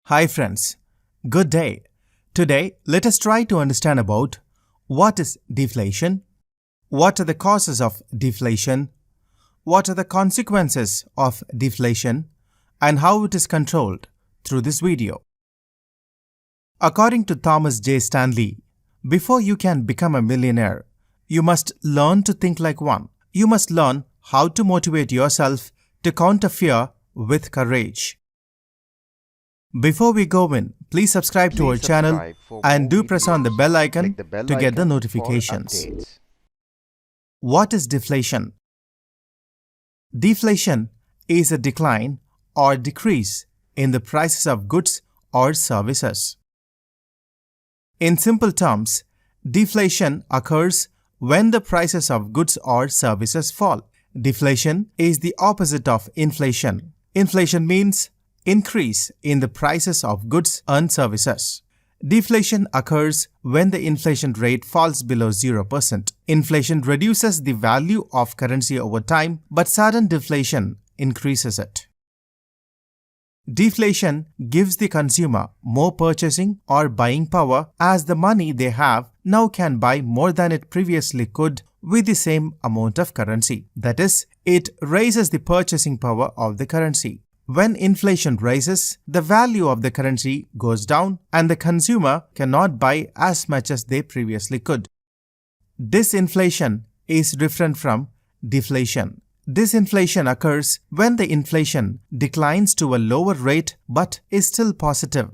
Hi friends, good day. Today, let us try to understand about what is deflation, what are the causes of deflation, what are the consequences of deflation, and how it is controlled through this video. According to Thomas J. Stanley, before you can become a millionaire, you must learn to think like one. You must learn how to motivate yourself to counter fear with courage. Before we go in, please subscribe to our channel and do press on the bell icon to get the notifications. What is deflation? Deflation is a decline or decrease in the prices of goods or services. In simple terms, deflation occurs when the prices of goods or services fall. Deflation is the opposite of inflation. Inflation means increase in the prices of goods and services. Deflation occurs when the inflation rate falls below 0%. Inflation reduces the value of currency over time, but sudden deflation increases it. Deflation gives the consumer more purchasing or buying power as the money they have now can buy more than it previously could with the same amount of currency. That is, it raises the purchasing power of the currency. When inflation rises, the value of the currency goes down and the consumer cannot buy as much as they previously could. Disinflation is different from deflation. Disinflation occurs when the inflation declines to a lower rate but is still positive.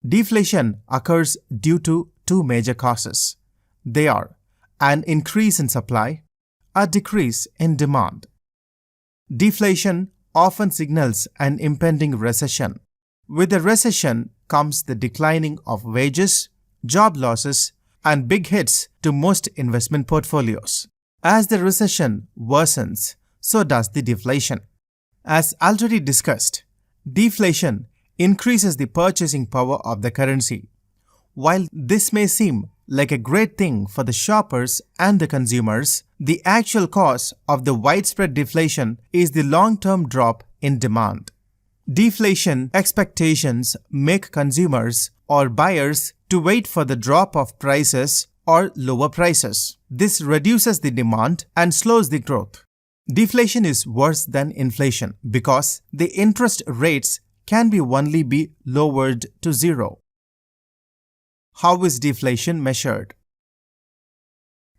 Deflation occurs due to two major causes. They are an increase in supply, a decrease in demand. Deflation often signals an impending recession. With the recession comes the declining of wages, job losses, and big hits to most investment portfolios. As the recession worsens, so does the deflation. As already discussed, deflation increases the purchasing power of the currency. While this may seem like a great thing for the shoppers and the consumers, the actual cause of the widespread deflation is the long-term drop in demand. Deflation expectations make consumers or buyers to wait for the drop of prices or lower prices. This reduces the demand and slows the growth. Deflation is worse than inflation because the interest rates can only be lowered to zero. How is deflation measured?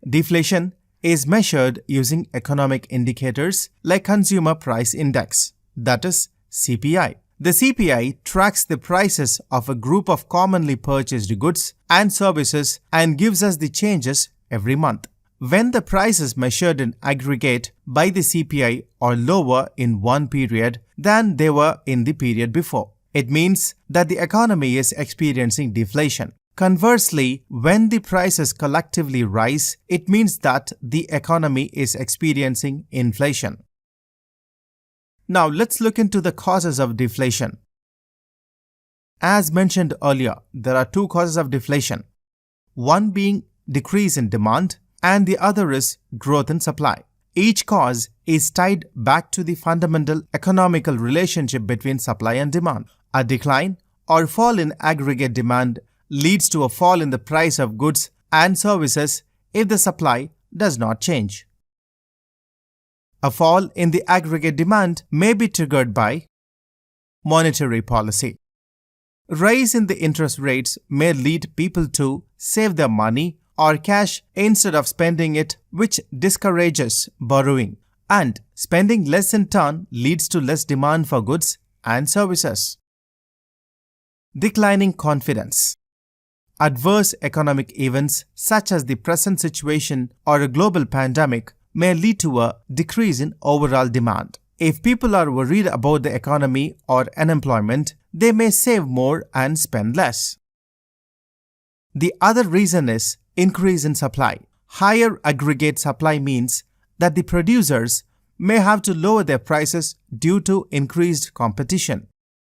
Deflation is measured using economic indicators like Consumer Price Index, that is CPI. The CPI tracks the prices of a group of commonly purchased goods and services and gives us the changes every month. When the prices measured in aggregate by the CPI are lower in one period than they were in the period before, it means that the economy is experiencing deflation. Conversely, when the prices collectively rise, it means that the economy is experiencing inflation. Now let's look into the causes of deflation. As mentioned earlier, there are two causes of deflation, one being decrease in demand and the other is growth in supply. Each cause is tied back to the fundamental economical relationship between supply and demand. A decline or fall in aggregate demand leads to a fall in the price of goods and services if the supply does not change. A fall in the aggregate demand may be triggered by monetary policy. Rise in the interest rates may lead people to save their money or cash instead of spending it, which discourages borrowing, and spending less in turn leads to less demand for goods and services. Declining confidence. Adverse economic events such as the present situation or a global pandemic may lead to a decrease in overall demand. If people are worried about the economy or unemployment, they may save more and spend less. The other reason is increase in supply. Higher aggregate supply means that the producers may have to lower their prices due to increased competition.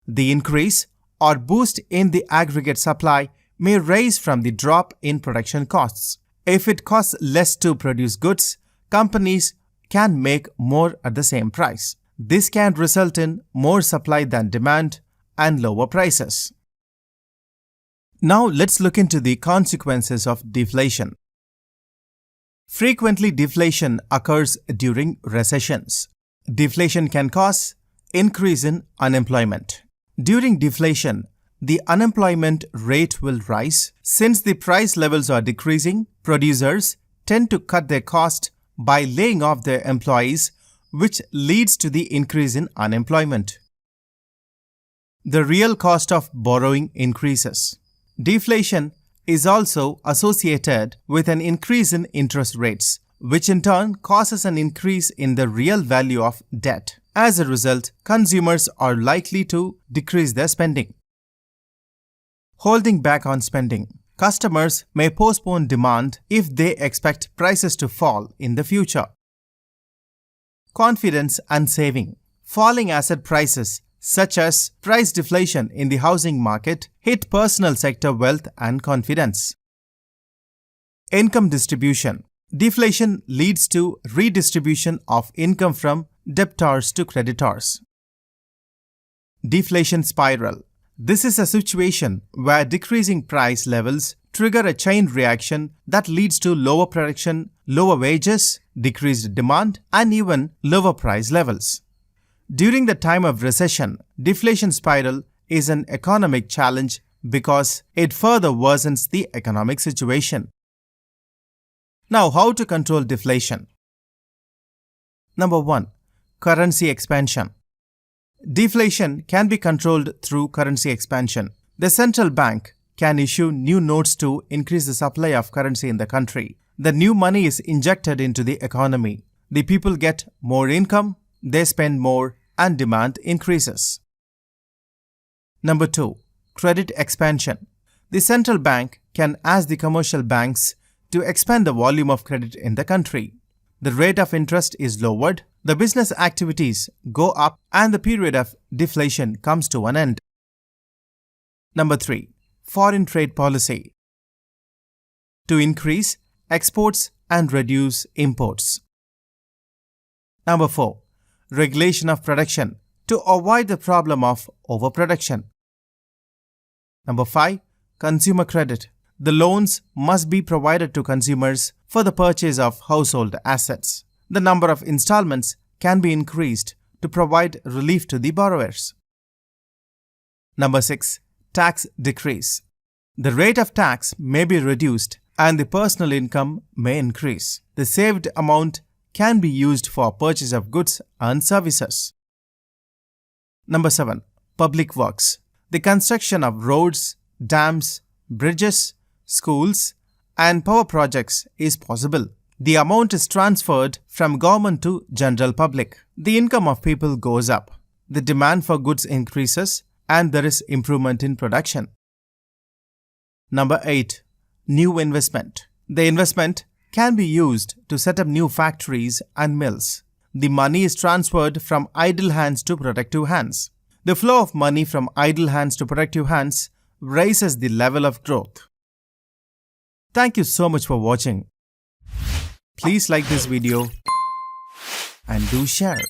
The increase or boost in the aggregate supply may rise from the drop in production costs. If it costs less to produce goods, companies can make more at the same price. This can result in more supply than demand and lower prices. Now let's look into the consequences of deflation. Frequently, deflation occurs during recessions. Deflation can cause increase in unemployment. During deflation, the unemployment rate will rise. Since the price levels are decreasing, producers tend to cut their cost by laying off their employees, which leads to the increase in unemployment. The real cost of borrowing increases. Deflation is also associated with an increase in interest rates, which in turn causes an increase in the real value of debt. As a result, consumers are likely to decrease their spending. Holding back on spending. Customers may postpone demand if they expect prices to fall in the future. Confidence and saving. Falling asset prices, such as price deflation in the housing market, hit personal sector wealth and confidence. Income distribution. Deflation leads to redistribution of income from debtors to creditors. Deflation spiral. This is a situation where decreasing price levels trigger a chain reaction that leads to lower production, lower wages, decreased demand, and even lower price levels. During the time of recession, deflation spiral is an economic challenge because it further worsens the economic situation. Now, how to control deflation? Number 1. Currency expansion. Deflation can be controlled through currency expansion. The central bank can issue new notes to increase the supply of currency in the country. The new money is injected into the economy. The people get more income, they spend more, and demand increases. Number 2. Credit expansion. The central bank can ask the commercial banks to expand the volume of credit in the country. The rate of interest is lowered, the business activities go up, and the period of deflation comes to an end. Number 3. Foreign trade policy. To increase exports and reduce imports. Number 4. Regulation of production to avoid the problem of overproduction. Number 5. Consumer credit. The loans must be provided to consumers for the purchase of household assets. The number of installments can be increased to provide relief to the borrowers. Number 6. Tax decrease. The rate of tax may be reduced and the personal income may increase. The saved amount can be used for purchase of goods and services. Number 7. Public works. The construction of roads, dams, bridges, schools, and power projects is possible. The amount is transferred from government to general public. The income of people goes up. The demand for goods increases and there is improvement in production. Number 8. New investment. The investment can be used to set up new factories and mills. The money is transferred from idle hands to productive hands. The flow of money from idle hands to productive hands raises the level of growth. Thank you so much for watching. Please like this video and do share.